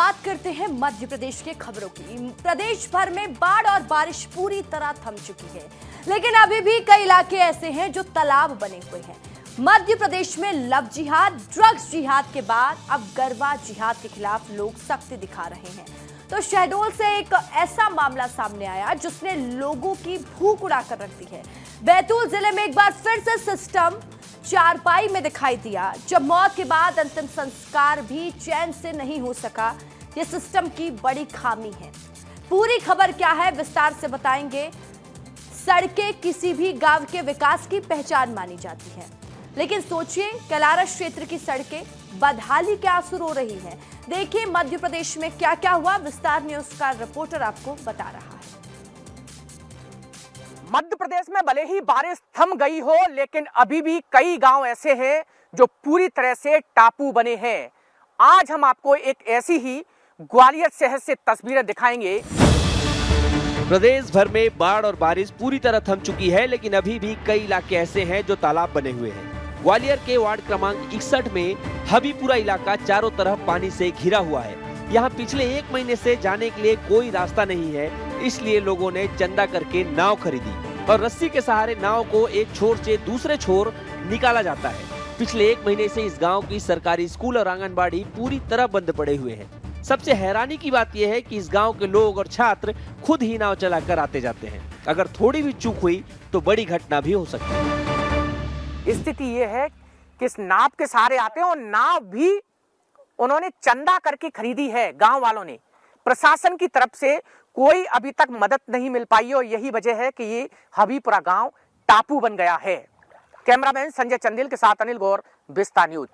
बात करते हैं मध्य प्रदेश के खबरों की। प्रदेश भर में बाढ़ और बारिश पूरी तरह थम चुकी है, लेकिन अभी भी कई इलाके ऐसे हैं जो तालाब बने हुए हैं। मध्य प्रदेश में लव जिहाद, ड्रग्स जिहाद के बाद अब गरबा जिहाद के खिलाफ लोग सख्ती दिखा रहे हैं। तो शहडोल से एक ऐसा मामला सामने आया जिसने लोगों की भूख उड़ाकर रख दी है। बैतूल जिले में एक बार फिर से सिस्टम चारपाई में दिखाई दिया, जब मौत के बाद अंतिम संस्कार भी चैन से नहीं हो सका। ये सिस्टम की बड़ी खामी है। पूरी खबर क्या है विस्तार से बताएंगे। सड़कें किसी भी गांव के विकास की पहचान मानी जाती है, लेकिन सोचिए कैलारस क्षेत्र की सड़कें बदहाली के आंसू रो रही हैं। देखिए मध्य प्रदेश में क्या क्या हुआ, विस्तार न्यूज का रिपोर्टर आपको बता रहा है। मध्य प्रदेश में भले ही बारिश थम गई हो, लेकिन अभी भी कई गांव ऐसे हैं जो पूरी तरह से टापू बने हैं। आज हम आपको एक ऐसी ही ग्वालियर शहर से तस्वीरें दिखाएंगे। प्रदेश भर में बाढ़ और बारिश पूरी तरह थम चुकी है, लेकिन अभी भी कई इलाके ऐसे हैं जो तालाब बने हुए हैं। ग्वालियर के वार्ड क्रमांक 61 में हबीपुरा इलाका चारों तरफ पानी से घिरा हुआ है। यहाँ पिछले 1 महीने से जाने के लिए कोई रास्ता नहीं है, इसलिए लोगों ने चंदा करके नाव खरीदी और रस्सी के सहारे नाव को एक छोर से दूसरे छोर निकाला जाता है। पिछले 1 महीने से इस गांव की सरकारी स्कूल और आंगनबाड़ी पूरी तरह बंद पड़े हुए हैं। सबसे हैरानी की बात यह है कि इस गांव के लोग और छात्र खुद ही नाव चलाकर आते जाते हैं। अगर थोड़ी भी चूक हुई तो बड़ी घटना भी हो सकती है। स्थिति ये है कि इस नाव के सहारे आते हैं और नाव भी उन्होंने चंदा करके खरीदी है गांव वालों ने। प्रशासन की तरफ से कोई अभी तक मदद नहीं मिल पाई और यही वजह है कि ये हबीपुरा गांव टापू बन गया है। कैमरामैन संजय चंदेल के साथ अनिल गौर, विस्तार न्यूज।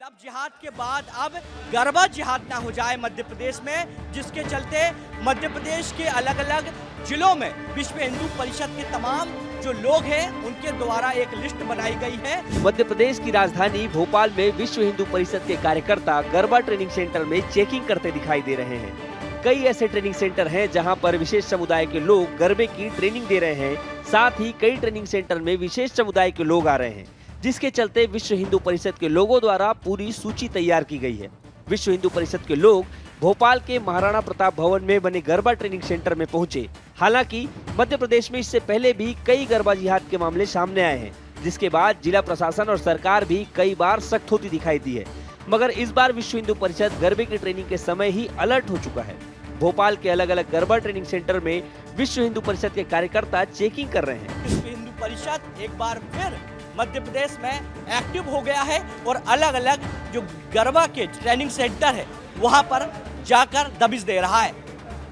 लव जिहाद के बाद अब गरबा जिहाद ना हो जाए मध्य प्रदेश में, जिसके चलते मध्य प्रदेश के अलग अलग जिलों में विश्व हिंदू परिषद के तमाम जो लोग हैं उनके द्वारा एक लिस्ट बनाई गई है। मध्य प्रदेश की राजधानी भोपाल में विश्व हिंदू परिषद के कार्यकर्ता गरबा ट्रेनिंग सेंटर में चेकिंग करते दिखाई दे रहे हैं। कई ऐसे ट्रेनिंग सेंटर हैं जहां पर विशेष समुदाय के लोग गरबे की ट्रेनिंग दे रहे हैं। साथ ही कई ट्रेनिंग सेंटर में विशेष समुदाय के लोग आ रहे हैं, जिसके चलते विश्व हिंदू परिषद के लोगों द्वारा पूरी सूची तैयार की गई है। विश्व हिंदू परिषद के लोग भोपाल के महाराणा प्रताप भवन में बने गरबा ट्रेनिंग सेंटर में पहुंचे। हालांकि मध्य प्रदेश में इससे पहले भी कई गरबा जिहाद के मामले सामने आए हैं, जिसके बाद जिला प्रशासन और सरकार भी कई बार सख्त होती दिखाई दी है। मगर इस बार विश्व हिंदू परिषद गरबे की ट्रेनिंग के समय ही अलर्ट हो चुका है। भोपाल के अलग अलग गरबा ट्रेनिंग सेंटर में विश्व हिंदू परिषद के कार्यकर्ता चेकिंग कर रहे हैं। विश्व हिंदू परिषद एक बार फिर मध्य प्रदेश में एक्टिव हो गया है और अलग अलग जो गरबा के ट्रेनिंग सेंटर है वहां पर जाकर दबिश दे रहा है।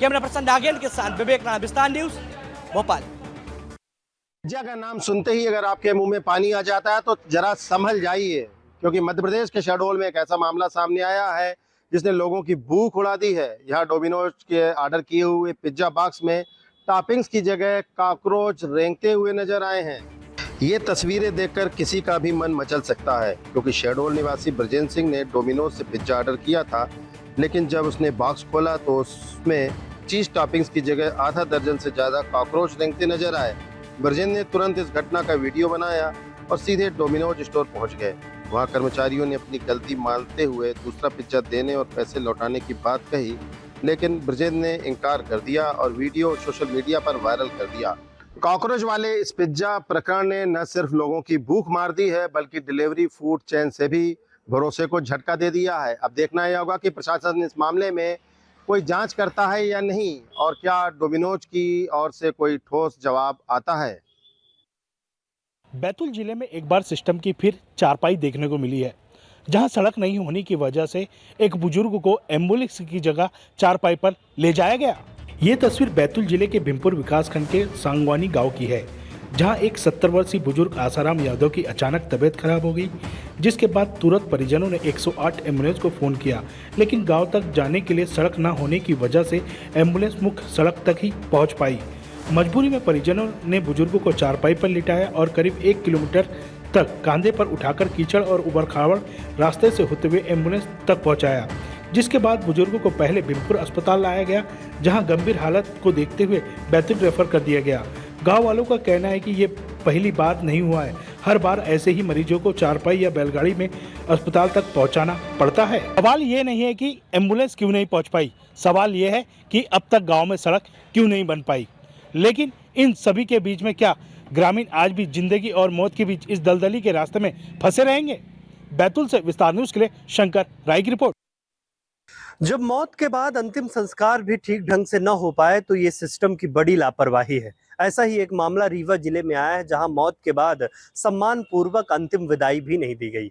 कैमरा पर्सन नागेंद्र के साथ विवेक राणा, विस्तार न्यूज, भोपाल। का नाम सुनते ही अगर आपके मुंह में पानी आ जाता है तो जरा संभल जाइए, क्योंकि मध्य प्रदेश के शहडोल में एक ऐसा मामला सामने आया है जिसने लोगों की भूख उड़ा दी है। यहाँ डोमिनोज के ऑर्डर किए हुए पिज्जा बॉक्स में टॉपिंग्स की जगह कॉकरोच रेंगते हुए नजर आए हैं। ये तस्वीरें देखकर किसी का भी मन मचल सकता है, क्योंकि शहडोल निवासी ब्रजेंद्र सिंह ने डोमिनोज से पिज्जा ऑर्डर किया था, लेकिन जब उसने बॉक्स खोला तो उसमें चीज टॉपिंग्स की जगह आधा दर्जन से ज्यादा कॉकरोच रेंगते नजर आए। ब्रजेंद्र ने तुरंत इस घटना का वीडियो बनाया और सीधे डोमिनोज स्टोर पहुंच गए। वहां कर्मचारियों ने अपनी गलती मानते हुए दूसरा पिज्जा देने और पैसे लौटाने की बात कही, लेकिन ब्रजेंद्र ने इनकार कर दिया और वीडियो सोशल मीडिया पर वायरल कर दिया। कॉकरोच वाले इस पिज्जा प्रकरण ने न सिर्फ लोगों की भूख मार दी है, बल्कि डिलीवरी फूड चेन से भी भरोसे को झटका दे दिया है। अब देखना यह होगा कि प्रशासन इस मामले में कोई जांच करता है या नहीं, और क्या डोमिनोज की ओर से कोई ठोस जवाब आता है। बैतूल जिले में एक बार सिस्टम की फिर चारपाई देखने को मिली है, जहां सड़क नहीं होने की वजह से एक बुजुर्ग को एम्बुलेंस की जगह चारपाई पर ले जाया गया। ये तस्वीर बैतूल जिले के भीमपुर विकासखंड के सांगवानी गांव की है, जहां एक 70 वर्षीय बुजुर्ग आसाराम यादव की अचानक तबीयत खराब हो गई, जिसके बाद तुरंत परिजनों ने 108 एम्बुलेंस को फ़ोन किया, लेकिन गांव तक जाने के लिए सड़क न होने की वजह से एम्बुलेंस मुख्य सड़क तक ही पहुंच पाई। मजबूरी में परिजनों ने बुजुर्ग को चारपाई पर लिटाया और करीब 1 किलोमीटर तक कांधे पर उठाकर कीचड़ और उबड़-खाबड़ रास्ते से होते हुए एम्बुलेंस तक पहुँचाया, जिसके बाद बुजुर्ग को पहले भीमपुर अस्पताल लाया गया, जहां गंभीर हालत को देखते हुए बैतूल रेफर कर दिया गया। गांव वालों का कहना है कि ये पहली बार नहीं हुआ है, हर बार ऐसे ही मरीजों को चारपाई या बैलगाड़ी में अस्पताल तक पहुंचाना पड़ता है। सवाल ये नहीं है कि एम्बुलेंस क्यों नहीं पहुंच पाई, सवाल ये है कि अब तक गांव में सड़क क्यों नहीं बन पाई। लेकिन इन सभी के बीच में क्या ग्रामीण आज भी जिंदगी और मौत के बीच इस दलदली के रास्ते में फंसे रहेंगे? बैतूल से विस्तार न्यूज के लिए शंकर राय की रिपोर्ट। जब मौत के बाद अंतिम संस्कार भी ठीक ढंग से न हो पाए तो ये सिस्टम की बड़ी लापरवाही है। ऐसा ही एक मामला रीवा जिले में आया है, जहां मौत के बाद सम्मान पूर्वक अंतिम विदाई भी नहीं दी गई।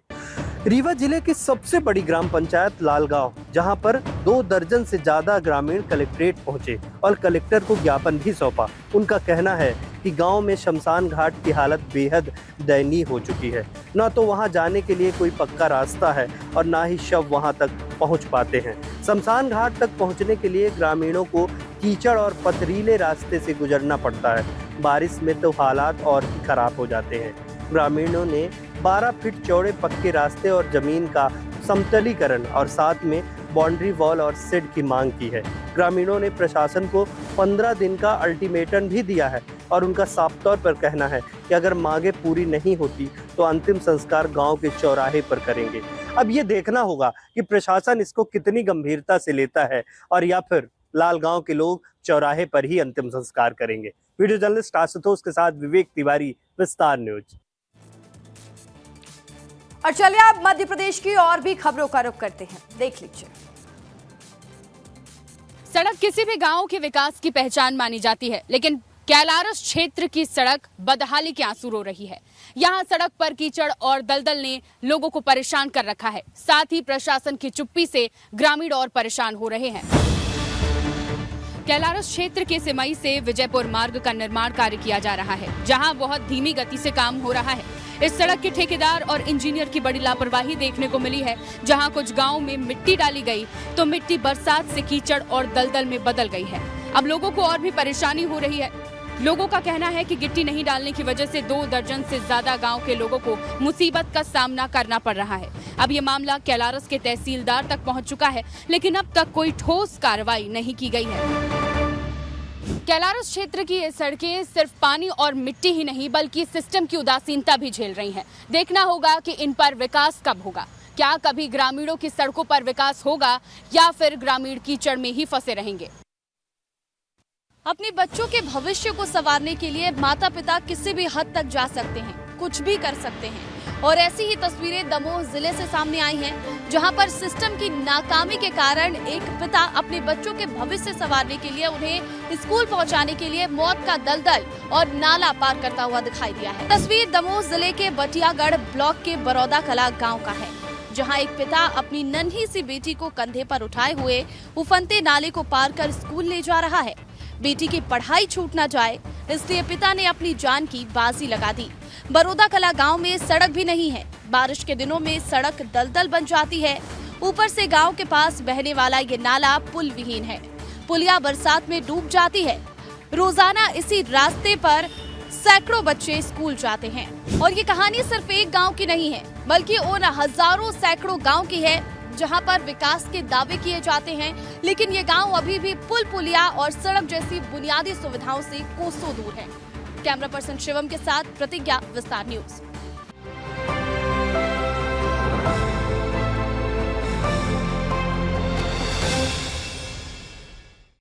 रीवा जिले की सबसे बड़ी ग्राम पंचायत लालगांव, जहां पर 2 दर्जन से ज्यादा ग्रामीण कलेक्ट्रेट पहुंचे और कलेक्टर को ज्ञापन भी सौंपा। उनका कहना है कि गांव में शमशान घाट की हालत बेहद दयनीय हो चुकी है। न तो वहां जाने के लिए कोई पक्का रास्ता है और ना ही शव वहां तक पहुंच पाते हैं। शमशान घाट तक पहुंचने के लिए ग्रामीणों को कीचड़ और पथरीले रास्ते से गुजरना पड़ता है। बारिश में तो हालात और भी खराब हो जाते हैं। ग्रामीणों ने 12 फीट चौड़े पक्के रास्ते और जमीन का समतलीकरण और साथ में बाउंड्री वॉल और शेड की मांग की है। ग्रामीणों ने प्रशासन को 15 दिन का अल्टीमेटम भी दिया है और उनका साफ तौर पर कहना है कि अगर मांगे पूरी नहीं होती तो अंतिम संस्कार गांव के चौराहे पर करेंगे। अब ये देखना होगा कि प्रशासन इसको कितनी गंभीरता से लेता है और या फिर लाल गांव के लोग चौराहे पर ही अंतिम संस्कार करेंगे। वीडियो जर्नलिस्ट आशुतोष के साथ विवेक तिवारी, विस्तार न्यूज। और चलिए अब मध्य प्रदेश की और भी खबरों का रुख करते हैं, देख लीजिए। सड़क किसी भी गांव के विकास की पहचान मानी जाती है, लेकिन कैलारस क्षेत्र की सड़क बदहाली के आंसू रो रही है। यहां सड़क पर कीचड़ और दलदल ने लोगों को परेशान कर रखा है। साथ ही प्रशासन की चुप्पी से ग्रामीण और परेशान हो रहे हैं। कैलारस क्षेत्र के सिमई से विजयपुर मार्ग का निर्माण कार्य किया जा रहा है, जहां बहुत धीमी गति से काम हो रहा है। इस सड़क के ठेकेदार और इंजीनियर की बड़ी लापरवाही देखने को मिली है। जहां कुछ गांव में मिट्टी डाली गई तो मिट्टी बरसात से कीचड़ और दलदल में बदल गई है। अब लोगों को और भी परेशानी हो रही है। लोगों का कहना है कि गिट्टी नहीं डालने की वजह से 2 दर्जन से ज्यादा गांव के लोगों को मुसीबत का सामना करना पड़ रहा है। अब ये मामला कैलारस के तहसीलदार तक पहुंच चुका है, लेकिन अब तक कोई ठोस कार्रवाई नहीं की गई है। कैलारस क्षेत्र की ये सड़कें सिर्फ पानी और मिट्टी ही नहीं बल्कि सिस्टम की उदासीनता भी झेल रही हैं। देखना होगा कि इन पर विकास कब होगा। क्या कभी ग्रामीणों की सड़कों पर विकास होगा या फिर ग्रामीण कीचड़ में ही फंसे रहेंगे? अपने बच्चों के भविष्य को संवारने के लिए माता पिता किसी भी हद तक जा सकते हैं, कुछ भी कर सकते हैं। और ऐसी ही तस्वीरें दमोह जिले से सामने आई हैं, जहां पर सिस्टम की नाकामी के कारण एक पिता अपने बच्चों के भविष्य संवारने के लिए उन्हें स्कूल पहुंचाने के लिए मौत का दलदल और नाला पार करता हुआ दिखाई दिया है। तस्वीर दमोह जिले के बटियागढ़ ब्लॉक के बरौदा कला गाँव का है, जहां एक पिता अपनी नन्ही सी बेटी को कंधे पर उठाए हुए उफनते नाले को पार कर स्कूल ले जा रहा है। बेटी की पढ़ाई छूट न जाए इसलिए पिता ने अपनी जान की बाजी लगा दी। बरौदा कला गांव में सड़क भी नहीं है। बारिश के दिनों में सड़क दलदल बन जाती है। ऊपर से गांव के पास बहने वाला ये नाला पुल विहीन है। पुलिया बरसात में डूब जाती है। रोजाना इसी रास्ते पर सैकड़ों बच्चे स्कूल जाते हैं। और ये कहानी सिर्फ एक गांव की नहीं है, बल्कि उन हजारों सैकड़ों गांव की है जहां पर विकास के दावे किए जाते हैं, लेकिन ये गांव अभी भी पुल पुलिया और सड़क जैसी बुनियादी सुविधाओं से कोसों दूर है। कैमरा पर्सन शिवम के साथ प्रतिज्ञा, विस्तार न्यूज।